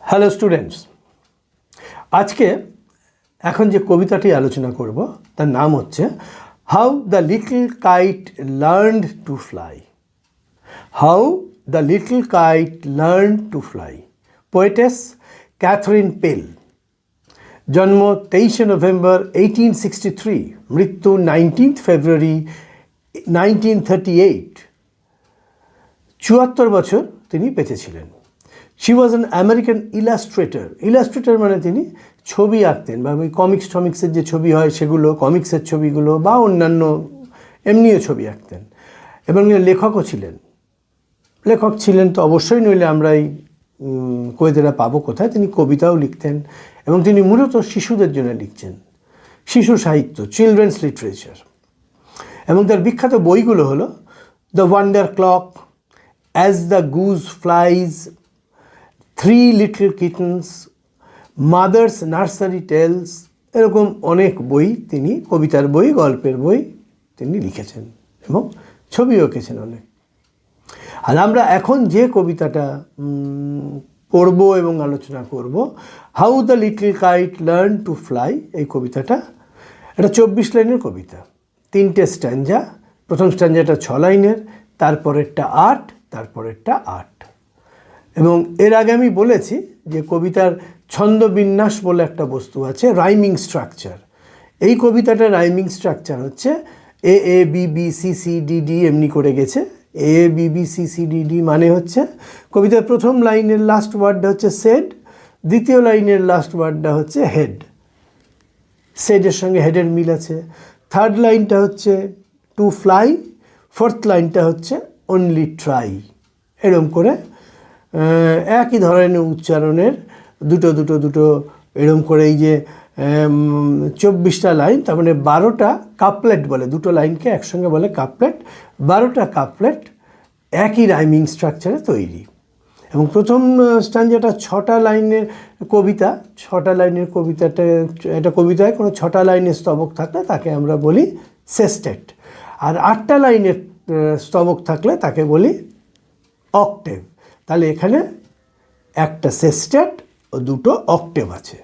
Hello students, আজকে এখন যে কবিতাটি আলোচনা করব তার নাম হচ্ছে how the little kite learned to fly. How the little kite learned to fly, poetess Katherine Pell. জন্ম 23শে নভেম্বর 1863, মৃত্যু 19th ফেব্রুয়ারি 1938। 74 বছর তিনি বেঁচে ছিলেন। She was an American Illustrator. Illustrator মানে তিনি ছবি আঁকতেন, বা ওই কমিক্সের যে ছবি হয় সেগুলো, কমিক্সের ছবিগুলো বা অন্যান্য এমনিও ছবি আঁকতেন, এবং লেখকও ছিলেন। লেখক ছিলেন তো অবশ্যই, নইলে আমরা এই কবিতাটা পাবো কোথায়। তিনি কবিতাও লিখতেন, এবং তিনি মূলত শিশুদের জন্য লিখছেন, শিশু সাহিত্য, চিলড্রেন্স লিটারেচার। এবং তার বিখ্যাত বইগুলো হলো the wonder clock, as the goose flies, three little kittens, mothers nursery tales, এরকম অনেক বই তিনি, কবিতার বই, গল্পের বই তিনি লিখেছেন, এবং ছবিও এঁকেছেন অনেক। আর আমরা এখন যে কবিতাটা পড়ব এবং আলোচনা করব, how the little kite learn to fly, এই কবিতাটা এটা 24 লাইনের কবিতা, 3টে স্ট্যাঞ্জা। প্রথম স্ট্যাঞ্জাটা 6 লাইনের, তারপরেরটা 8, তারপরেরটা 8। এবং এর আগে আমি বলেছি যে কবিতার ছন্দবিন্যাস বলে একটা বস্তু আছে, রাইমিং স্ট্রাকচার। এই কবিতাটার রাইমিং স্ট্রাকচার হচ্ছে A A B B C C D D, এমনি করে গেছে। A B B C C D D মানে হচ্ছে কবিতার প্রথম লাইনের লাস্ট ওয়ার্ডটা হচ্ছে সেড, দ্বিতীয় লাইনের লাস্ট ওয়ার্ডটা হচ্ছে হেড, সেডের সঙ্গে হেডের মিল আছে। থার্ড লাইনটা হচ্ছে টু ফ্লাই, ফোর্থ লাইনটা হচ্ছে অনলি ট্রাই। এরকম করে একই ধরনের উচ্চারণের দুটো এরকম করে, এই যে 24টা লাইন, তার মানে 12টা কাপলেট বলে, দুটো লাইনকে একসঙ্গে বলে কাপলেট। 12টা কাপলেট একই রাইমিং স্ট্রাকচারে তৈরি। এবং প্রথম স্ট্যাঞ্জাটা 6টা লাইনের কবিতা। 6টা লাইনের কবিতাটা, এটা কবিতায় কোনো 6টা লাইনের স্তবক থাকলে তাকে আমরা বলি সেস্টেট, আর 8টা লাইনের স্তবক থাকলে তাকে বলি অক্টেভ। তাহলে এখানে একটা সেস্টেট ও দুটো অক্টেভ আছে।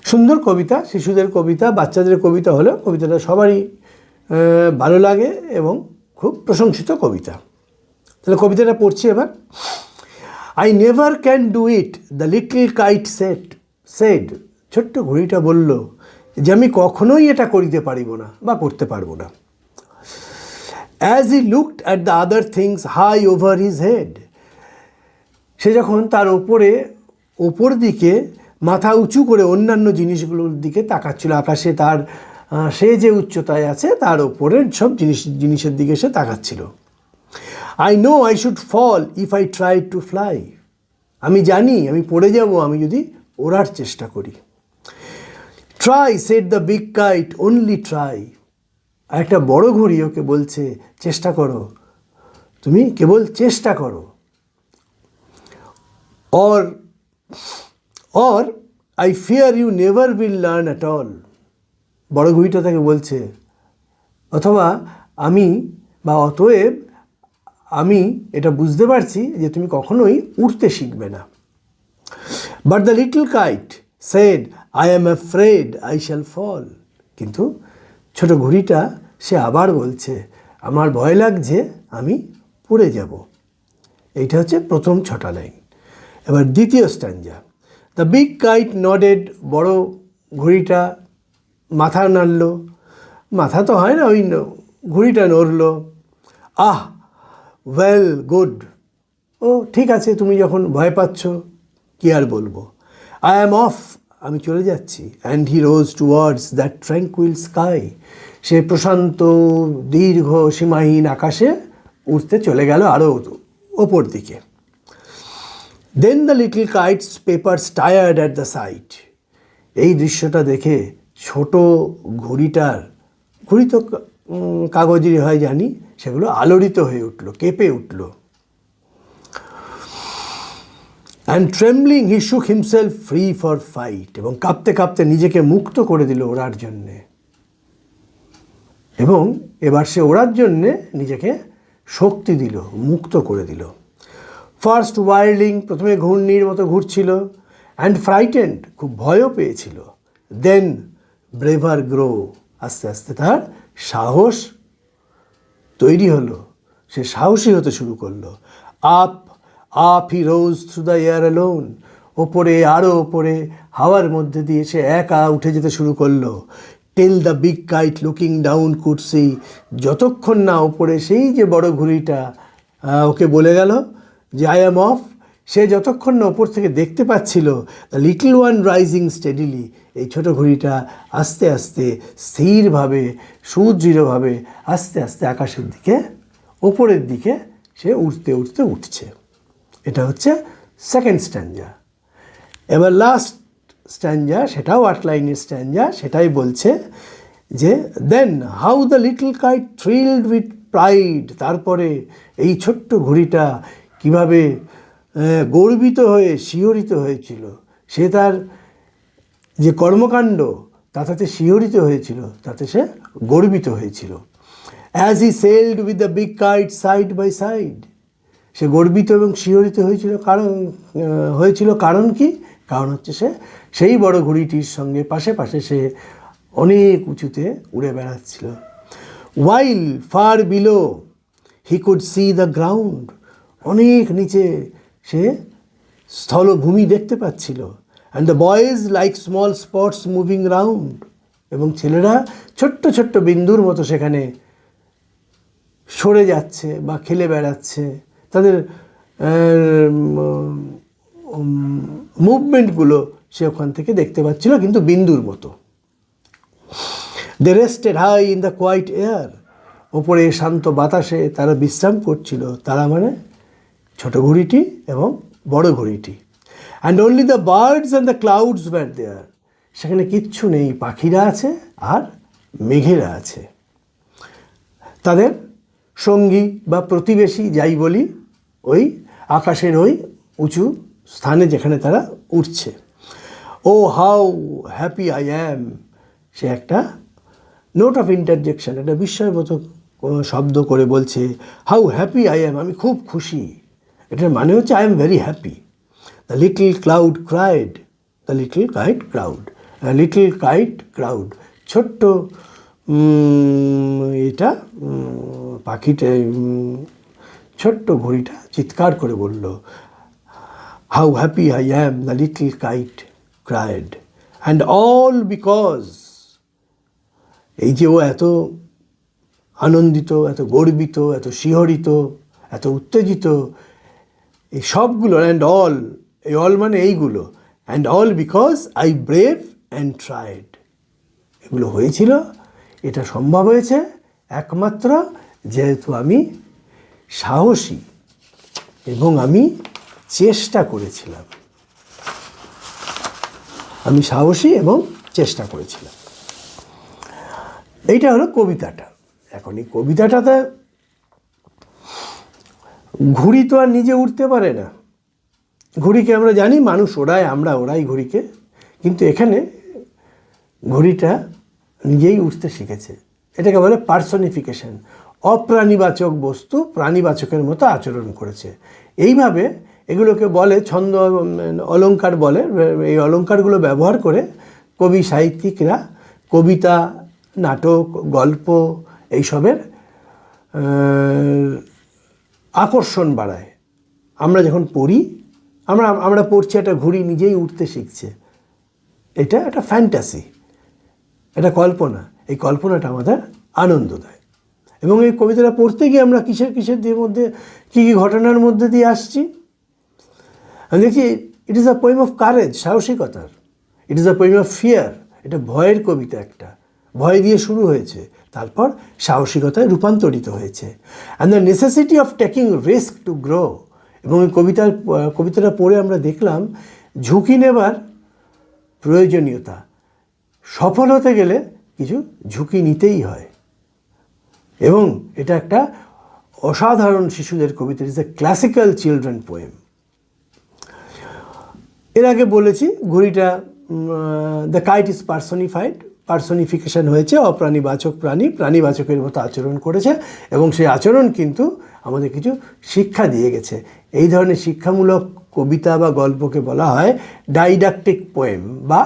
সুন্দর কবিতা, শিশুদের কবিতা, বাচ্চাদের কবিতা হলেও কবিতাটা সবারই ভালো লাগে এবং খুব প্রশংসিত কবিতা। তাহলে কবিতাটা পড়ছি এবার। I never can do it, the little kite said. ছোট্ট ঘুড়িটা বলল যে আমি কখনোই এটা করিতে পারিব না বা করতে পারবো না। As he looked at the other things high over his head, সে যখন তার ওপর দিকে মাথা উঁচু করে অন্যান্য জিনিসগুলোর দিকে তাকাচ্ছিল, আকাশে তার সে যে উচ্চতায় আছে তার ওপরের সব জিনিসের দিকে সে তাকাচ্ছিল। I know I should fall if I try to fly, আমি জানি আমি পড়ে যাব আমি যদি ওড়ার চেষ্টা করি। Try said the big kite, only try. আর একটা বড় ঘুড়ি ওকে বলছে চেষ্টা করো, তুমি কেবল চেষ্টা করো। or I fear you never will learn at all, বড় ঘুড়িটা তাকে বলছে, অথবা অতএব আমি এটা বুঝতে পারছি যে তুমি কখনোই উড়তে শিখবে না। But the little kite said, I am afraid I shall fall, কিন্তু ছোট ঘুড়িটা সে আবার বলছে আমার ভয় লাগছে আমি পড়ে যাব। এইটা হচ্ছে প্রথম 6টা লাইন। এবার দ্বিতীয় স্ট্যাঞ্জা। দ্য বিগ কাইট নডেড, বড় ঘুড়িটা মাথা নাড়ল, মাথা তো হয় না, ওই ঘুড়িটা নড়ল। আহ ওয়েল গুড, ও ঠিক আছে, তুমি যখন ভয় পাচ্ছ কি আর বলবো। আই অ্যাম অফ, আমি চলে যাচ্ছি। And he rose towards that tranquil sky, সে প্রশান্ত দীর্ঘ সীমাহীন আকাশে উঠতে চলে গেল আরও ওপর দিকে। Then the little kite's papers tired at the sight, এই দৃশ্যটা দেখে ছোট ঘুড়ি তো কাগজেরই হয় জানি, সেগুলো আলোড়িত হয়ে উঠল, কেঁপে উঠল। অ্যান্ড ট্রেমব্লিং হি শুক হিমসেলফ ফ্রি ফর ফাইট, এবং কাঁপতে কাঁপতে নিজেকে মুক্ত করে দিল ওড়ার জন্যে, এবং এবার সে ওড়ার জন্যে নিজেকে শক্তি দিল, মুক্ত করে দিল। ফার্স্ট ওয়াইল্ডিং, প্রথমে ঘূর্ণির মতো ঘুরছিল, অ্যান্ড ফ্রাইটেন্ড, খুব ভয়ও পেয়েছিল। দেন ব্রেভার গ্রো, আস্তে আস্তে তার সাহস তৈরি হলো, সে সাহসী হতে শুরু করলো। Up up he rose through the air alone, ওপরে আরও ওপরে হাওয়ার মধ্যে দিয়ে সে একা উঠে যেতে শুরু করলো। Till the big kite looking down could see, যতক্ষণ না ওপরে সেই যে বড় ঘুড়িটা ওকে বলে গেল যে আই অ্যাম অফ, সে যতক্ষণ না ওপর থেকে দেখতে পাচ্ছিল the little one rising steadily, এই ছোটো ঘুড়িটা আস্তে আস্তে স্থিরভাবে সুদৃঢ়ভাবে আস্তে আস্তে আকাশের দিকে ওপরের দিকে সে উঠতে উঠতে উঠছে। এটা হচ্ছে সেকেন্ড স্ট্যাঞ্জা। এবার লাস্ট স্ট্যাঞ্জা, সেটাও 8 লাইনের স্ট্যাঞ্জা, সেটাই বলছে যে then how the little kite thrilled with pride, তারপরে এই ছোট্ট ঘুড়িটা কীভাবে গর্বিত হয়ে শিহরিত হয়েছিল, সে তার যে কর্মকাণ্ড তাতে শিহরিত হয়েছিল, তাতে সে গর্বিত হয়েছিল। As he sailed with the big kite side by side, সে গর্বিত এবং শিহরিত হয়েছিল কারণ কি? কারণ হচ্ছে সে সেই বড় ঘুড়িটির সঙ্গে পাশে পাশে সে অনেক উঁচুতে উড়ে বেড়াচ্ছিল। While far below he could see the ground, অনেক নিচে সে স্থলভূমি দেখতে পাচ্ছিল। And the boys like small spots moving round, এবং ছেলেরা ছোট্ট ছোট্ট বিন্দুর মতো সেখানে সরে যাচ্ছে বা খেলে বেড়াচ্ছে, তাদের মুভমেন্টগুলো সে ওখান থেকে দেখতে পাচ্ছিল, কিন্তু বিন্দুর মতো। They rested high in the quiet air, ওপরে শান্ত বাতাসে তারা বিশ্রাম করছিল, তারা মানে ছোট ঘুড়িটি এবং বড় ঘুড়িটি। And only the birds and the clouds were there, সেখানে কিচ্ছু নেই, পাখিরা আছে আর মেঘেরা আছে, তাদের সঙ্গী বা প্রতিবেশী যাই বলি, ওই আকাশের ওই উঁচু স্থানে যেখানে তারা উঠছে। ও হাউ হ্যাপি আই অ্যাম, সে একটা নোট অফ ইন্টারজেকশন, একটা বিস্ময়বোধক শব্দ করে বলছে হাউ হ্যাপি আই অ্যাম, আমি খুব খুশি। এটার মানে হচ্ছে I am very happy. The little cloud cried, the little kite crowd, little kite crowd, ছোট্ট এটা পাখিটা, ছোট্ট ঘুড়িটা চিৎকার করে বলল how happy I am, the little kite cried, and all because, এই যে ও এত আনন্দিত, এত গর্বিত, এত শিহরিত, এত উত্তেজিত, এই সবগুলো, অ্যান্ড অল, এই অল মানে এইগুলো, and all because I brave and tried, এগুলো হয়েছিল, এটা সম্ভব হয়েছে একমাত্র যেহেতু আমি সাহসী এবং আমি চেষ্টা করেছিলাম, আমি সাহসী এবং চেষ্টা করেছিলাম। এইটা হলো কবিতাটা। এখন এই কবিতাটাতে ঘুড়ি তো আর নিজে উঠতে পারে না, ঘুড়িকে আমরা জানি মানুষ ওড়ায়, আমরা ওড়াই ঘুড়িকে, কিন্তু এখানে ঘুড়িটা নিজেই উঠতে শিখেছে। এটাকে বলে পার্সনিফিকেশন, অপ্রাণীবাচক বস্তু প্রাণীবাচকের মতো আচরণ করেছে। এইভাবে এগুলোকে বলে ছন্দ অলঙ্কার বলে। এই অলঙ্কারগুলো ব্যবহার করে কবি সাহিত্যিকরা কবিতা, নাটক, গল্প এইসবের আকর্ষণ বাড়ায়। আমরা যখন পড়ি, আমরা পড়ছি একটা ঘুড়ি নিজেই উঠতে শিখছে, এটা একটা ফ্যান্টাসি, এটা কল্পনা। এই কল্পনাটা আমাদের আনন্দ দেয়। এবং এই কবিতাটা পড়তে গিয়ে আমরা কিসের দিয়ে মধ্যে কী ঘটনার মধ্যে দিয়ে আসছি আমি দেখি। It is a poem of courage, সাহসিকতার। It is a poem of fear, এটা ভয়ের কবিতা, একটা ভয় দিয়ে শুরু হয়েছে, তারপর সাহসিকতায় রূপান্তরিত হয়েছে। And the necessity of taking risk to grow. এবং এই কবিতাটা পড়ে আমরা দেখলাম ঝুঁকি নেবার প্রয়োজনীয়তা। সফল হতে গেলে কিছু ঝুঁকি নিতেই হয়, এবং এটা একটা অসাধারণ শিশুদের কবিতা। It's a classical children poem. এর আগে বলেছি ঘুড়িটা, the kite is personified, personification হয়েছে, অপ্রাণীবাচক প্রাণী প্রাণীবাচকের মতো আচরণ করেছে, এবং সেই আচরণ কিন্তু আমাদের কিছু শিক্ষা দিয়ে গেছে। এই ধরনের শিক্ষামূলক কবিতা বা গল্পকে বলা হয় ডাইডাক্টিক পোয়েম বা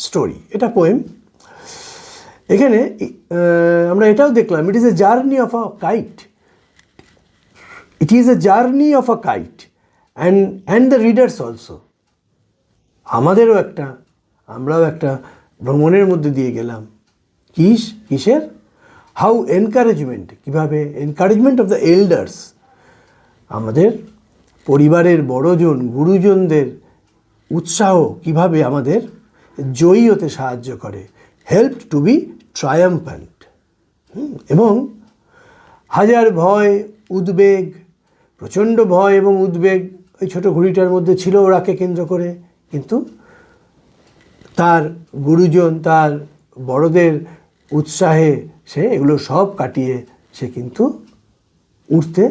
স্টোরি। এটা পোয়েম। এখানে আমরা এটাও দেখলাম, it is a journey of a kite, it is a journey of a kite and the readers also. আমরাও একটা ভ্রমণের মধ্যে দিয়ে গেলাম। কিসের? হাউ এনকারেজমেন্ট, কীভাবে এনকারেজমেন্ট অফ দ্য এল্ডার্স, আমাদের পরিবারের বড়জন গুরুজনদের উৎসাহ কিভাবে আমাদের জয়ী হতে সাহায্য করে, হেল্প টু বি ট্রায়াম্প্যান্ট। এবং হাজার ভয় উদ্বেগ, প্রচণ্ড ভয় এবং উদ্বেগ ওই ছোটো ঘুড়িটার মধ্যে ছিল ওরাকে কেন্দ্র করে, কিন্তু তার গুরুজন তার বড়দের উৎসাহে সে এগুলো সব কাটিয়ে সে কিন্তু উঠতে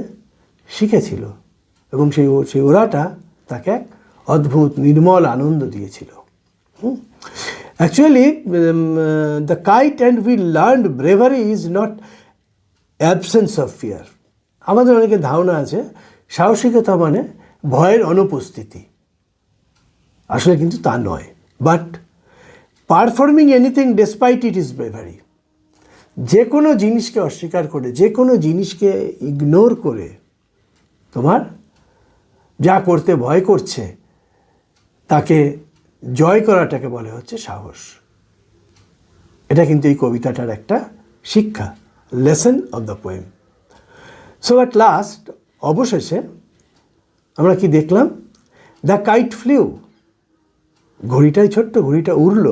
শিখেছিল এবং সেই ওড়াটা তাকে এক অদ্ভুত নির্মল আনন্দ দিয়েছিল। Actually the kite and we learned bravery is not absence of fear. আমাদের অনেকের ধারণা আছে সাহসিকতা মানে ভয়ের অনুপস্থিতি, আসলে কিন্তু তা নয়। But performing anything despite it is bravery. যে কোনো জিনিসকে অস্বীকার করে, যে কোনো জিনিসকে ইগনোর করে তোমার যা করতে ভয় করছে তাকে জয় করাটাকে বলে হচ্ছে সাহস। এটা কিন্তু এই কবিতাটার একটা শিক্ষা, lesson of the poem. So at last, অবশেষে আমরা কি দেখলাম? দ্য কাইট ফ্লিউ, ঘড়িটাই ছোট্ট ঘড়িটা উড়ল।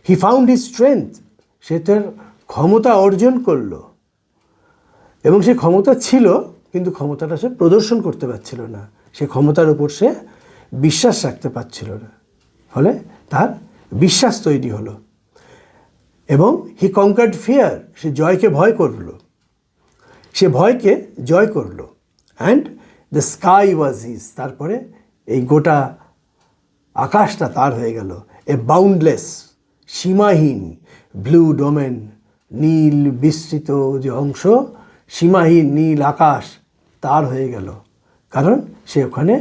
হি ফাউন্ড হিজ স্ট্রেংথ, সে তার ক্ষমতা অর্জন করলো এবং সে ক্ষমতা ছিল, কিন্তু ক্ষমতাটা সে প্রদর্শন করতে পারছিল না, সে ক্ষমতার উপর সে বিশ্বাস রাখতে পারছিল না, ফলে তার বিশ্বাস তৈরি হলো। এবং হি কনকার্ড ফিয়ার, সে জয়কে ভয় করলো, সে ভয়কে জয় করলো। And the sky was his, তারপরে এই গোটা আকাশটা তার হয়ে গেল। এ বাউন্ডলেস, সীমাহীন ব্লু ডোমেন, নীল বিস্তৃত যে অংশ, সীমাহীন নীল আকাশ তার হয়ে গেল, কারণ সে ওখানে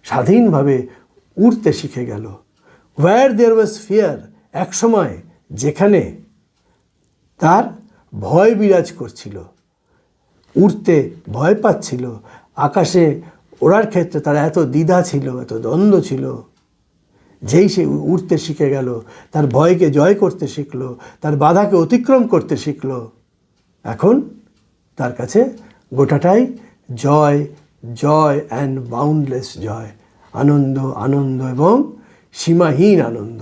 স্বাধীনভাবে উড়তে শিখে গেল। হোয়ার দেয়ার ওয়াজ ফিয়ার, এক সময় যেখানে তার ভয় বিরাজ করছিল, উড়তে ভয় পাচ্ছিল, আকাশে ওড়ার ক্ষেত্রে তার এত দ্বিধা ছিল, এত দ্বন্দ্ব ছিল, যেই সে উড়তে শিখে গেল, তার ভয়কে জয় করতে শিখলো, তার বাধাকে অতিক্রম করতে শিখলো, এখন তার কাছে গোটাটাই জয়, জয় অ্যান্ড বাউন্ডলেস জয়, আনন্দ, আনন্দ এবং সীমাহীন আনন্দ।